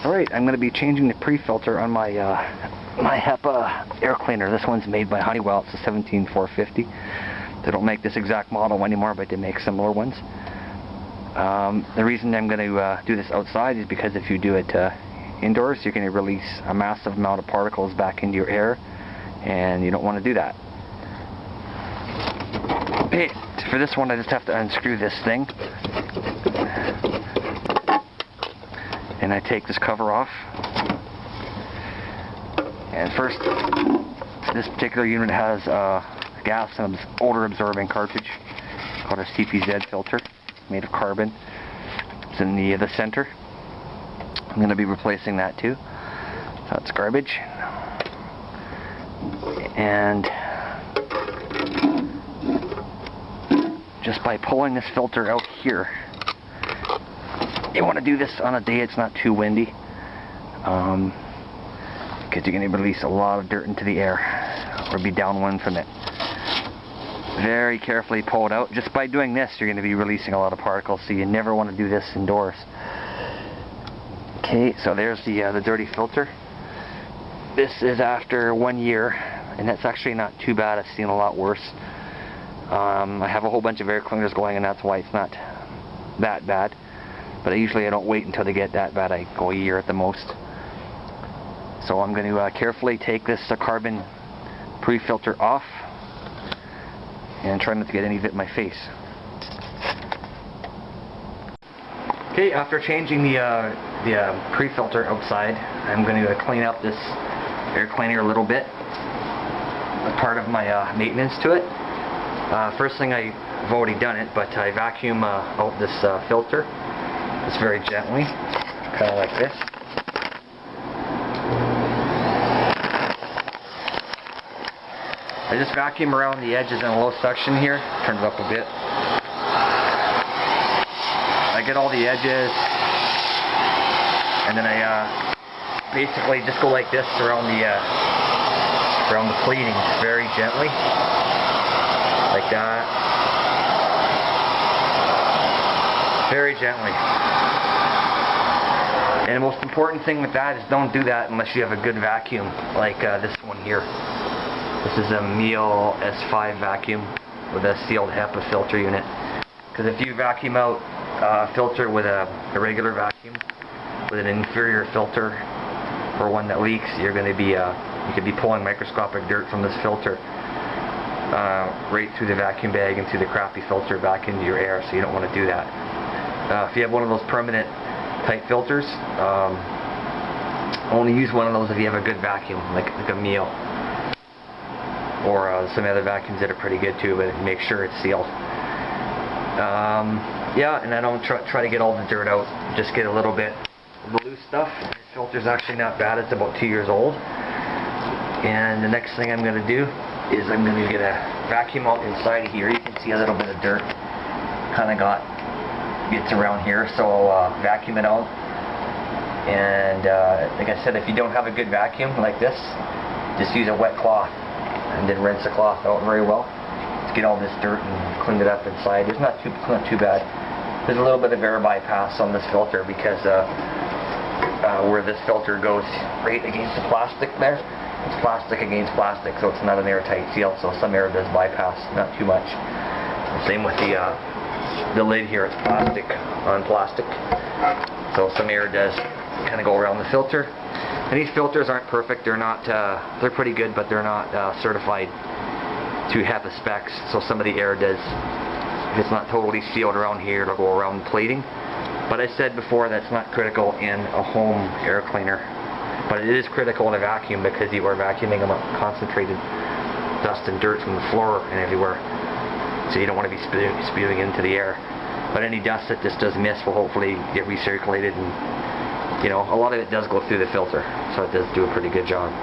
Alright, I'm going to be changing the pre-filter on my my HEPA air cleaner. This one's made by Honeywell. It's a 17450. They don't make this exact model anymore, but they make similar ones. The reason I'm going to do this outside is because if you do it indoors, you're going to release a massive amount of particles back into your air, and you don't want to do that. Okay, for this one I just have to unscrew this thing. And I take this cover off. And first, this particular unit has a gas and odor absorbing cartridge called a CPZ filter, made of carbon. It's in the center. I'm going to be replacing that too. So it's garbage. And just by pulling this filter out here, you want to do this on a day it's not too windy, because you're going to release a lot of dirt into the air or be downwind from it. Very carefully pull it out. Just by doing this, you're going to be releasing a lot of particles, so you never want to do this indoors. Okay, so there's the dirty filter. This is after 1 year, and that's actually not too bad. I've seen a lot worse. I have a whole bunch of air cleaners going, and that's why it's not that bad. But usually I don't wait until they get that bad. I go a year at the most. So I'm going to carefully take this carbon pre-filter off and try not to get any of it in my face. Okay, after changing the pre-filter outside, I'm going to clean up this air cleaner a little bit. Part of my maintenance to it. First thing, I've already done it, but I vacuum out this filter. Just very gently, kind of like this. I just vacuum around the edges in a low suction here, turn it up a bit. I get all the edges, and then I basically just go like this around the pleating, very gently, like that. Very gently. And the most important thing with that is don't do that unless you have a good vacuum, like this one here. This is a Meal S5 vacuum with a sealed HEPA filter unit. Because if you vacuum out a filter with a regular vacuum, with an inferior filter, or one that leaks, you're going to be you could be pulling microscopic dirt from this filter right through the vacuum bag and through the crappy filter back into your air, so you don't want to do that. If you have one of those permanent type filters, only use one of those if you have a good vacuum, like a Meal, or some other vacuums that are pretty good too, but make sure it's sealed. Yeah, and I don't try to get all the dirt out, just get a little bit of the loose stuff. This filter's actually not bad, it's about 2 years old. And the next thing I'm going to do is I'm going to get a vacuum out inside of here. You can see a little bit of dirt kind of gets around here, so I'll vacuum it out. And like I said, if you don't have a good vacuum like this, just use a wet cloth and then rinse the cloth out very well to get all this dirt and clean it up inside. It's not too bad. There's a little bit of air bypass on this filter because where this filter goes right against the plastic there, it's plastic against plastic, so it's not an airtight seal, so some air does bypass, not too much. Same with the lid here, it's plastic on plastic, so some air does kind of go around the filter. And these filters aren't perfect, they're pretty good, but they're not certified to HEPA specs, so some of the air does, if it's not totally sealed around here, it'll go around the plating. But I said before, that's not critical in a home air cleaner, but it is critical in a vacuum because you are vacuuming them up concentrated dust and dirt from the floor and everywhere. So you don't want to be spewing into the air. But any dust that just does miss will hopefully get recirculated, and you know, a lot of it does go through the filter, so it does do a pretty good job.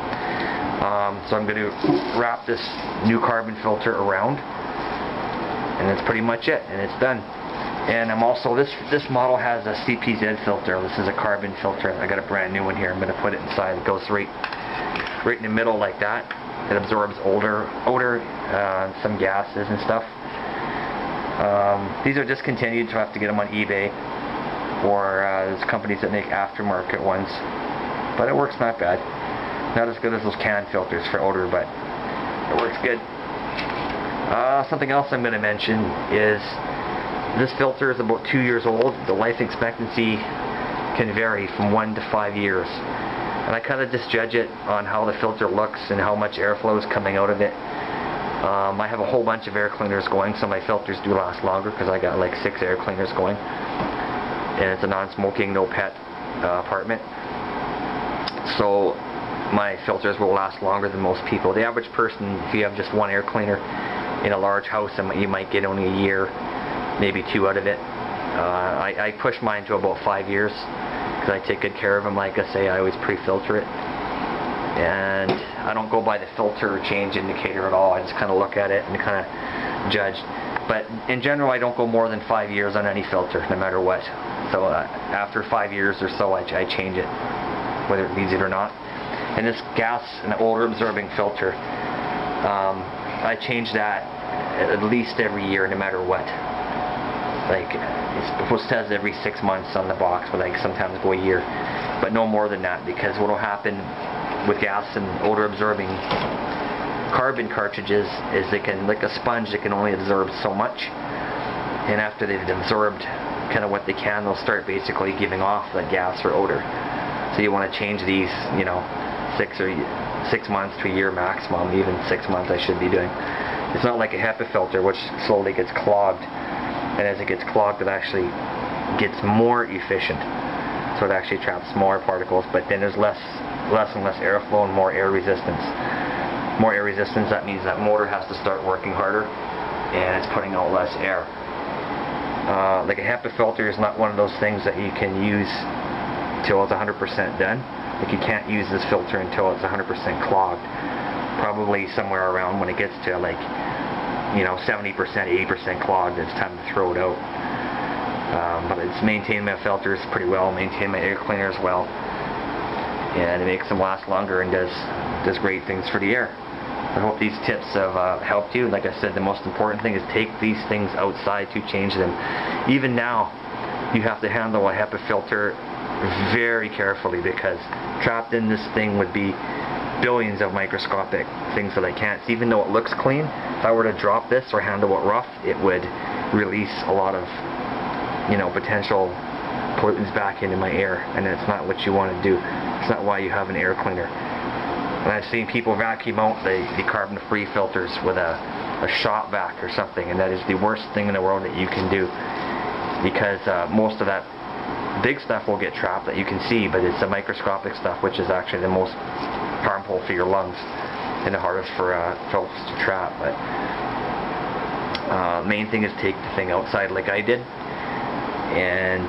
So I'm going to wrap this new carbon filter around, and that's pretty much it, and it's done. And I'm also, this model has a CPZ filter. This is a carbon filter. I got a brand new one here. I'm going to put it inside. It goes right in the middle like that. It absorbs odor, some gases and stuff. These are discontinued, so I have to get them on eBay. or there's companies that make aftermarket ones, but it works not bad. Not as good as those can filters for odor, but it works good. Something else I'm going to mention is this filter is about 2 years old. The life expectancy can vary from 1 to 5 years, and I kind of just judge it on how the filter looks and how much airflow is coming out of it. I have a whole bunch of air cleaners going, so my filters do last longer because I got like 6 air cleaners going, and it's a non-smoking, no pet apartment, so my filters will last longer than most people. The average person, if you have just one air cleaner in a large house, you might get only a year, maybe 2 out of it. I push mine to about 5 years because I take good care of them. Like I say, I always pre-filter it, and I don't go by the filter change indicator at all. I just kind of look at it and kind of judge. But in general, I don't go more than 5 years on any filter, no matter what. So after 5 years or so, I change it, whether it needs it or not. And this gas and odor absorbing filter, I change that at least every year, no matter what. Like, it says every 6 months on the box, but I sometimes go a year, but no more than that, because what will happen with gas and odor absorbing carbon cartridges is they can, like a sponge, they can only absorb so much, and after they've absorbed kind of what they can, they'll start basically giving off that gas or odor. So you want to change these, you know, 6 months to a year maximum. Even 6 months I should be doing. It's not like a HEPA filter, which slowly gets clogged, and as it gets clogged, it actually gets more efficient, so it actually traps more particles, but then there's less and less airflow and more air resistance. More air resistance, that means that motor has to start working harder, and it's putting out less air. Like a HEPA filter is not one of those things that you can use till it's 100% done. Like, you can't use this filter until it's 100% clogged. Probably somewhere around when it gets to, like, you know, 70%, 80% clogged, it's time to throw it out. But it's maintained my filters pretty well, maintained my air cleaners well, and it makes them last longer and does great things for the air. I hope these tips have helped you. Like I said, the most important thing is take these things outside to change them. Even now, you have to handle a HEPA filter very carefully, because trapped in this thing would be billions of microscopic things that I can't see. Even though it looks clean, if I were to drop this or handle it rough, it would release a lot of, you know, potential pollutants back into my air, and that's not what you want to do. It's not why you have an air cleaner. And I've seen people vacuum out the carbon-free filters with a shop vac or something, and that is the worst thing in the world that you can do, because most of that big stuff will get trapped that you can see, but it's the microscopic stuff which is actually the most harmful for your lungs and the hardest for filters to trap. But main thing is take the thing outside like I did, and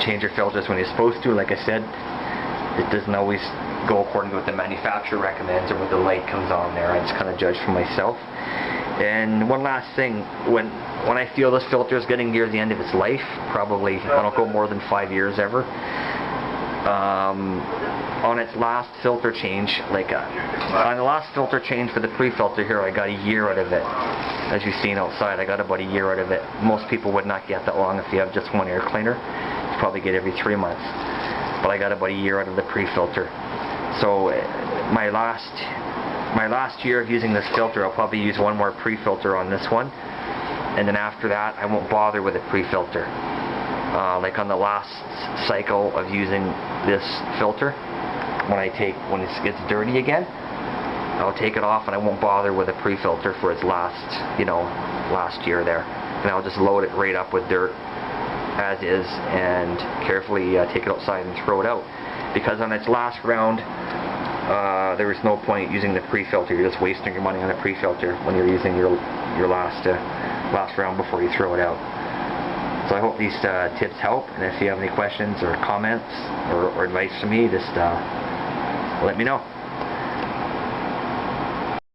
change your filters when you're supposed to. Like I said, it doesn't always go according to what the manufacturer recommends or what the light comes on there. I just kind of judge for myself. And one last thing, when I feel this filter is getting near the end of its life, probably I don't go more than 5 years ever, on its last filter change, on the last filter change for the pre-filter here, I got a year out of it. As you've seen outside, I got about a year out of it. Most people would not get that long if you have just one air cleaner. You probably get every 3 months. But I got about a year out of the pre-filter. So my last year of using this filter, I'll probably use one more pre-filter on this one, and then after that I won't bother with a pre-filter. Like on the last cycle of using this filter, when it gets dirty again, I'll take it off and I won't bother with a pre-filter for its last year there, and I'll just load it right up with dirt as is and carefully take it outside and throw it out, because on its last round there is no point using the pre-filter. You're just wasting your money on a pre-filter when you're using your last round before you throw it out. So I hope these tips help, and if you have any questions or comments or advice for me, just let me know.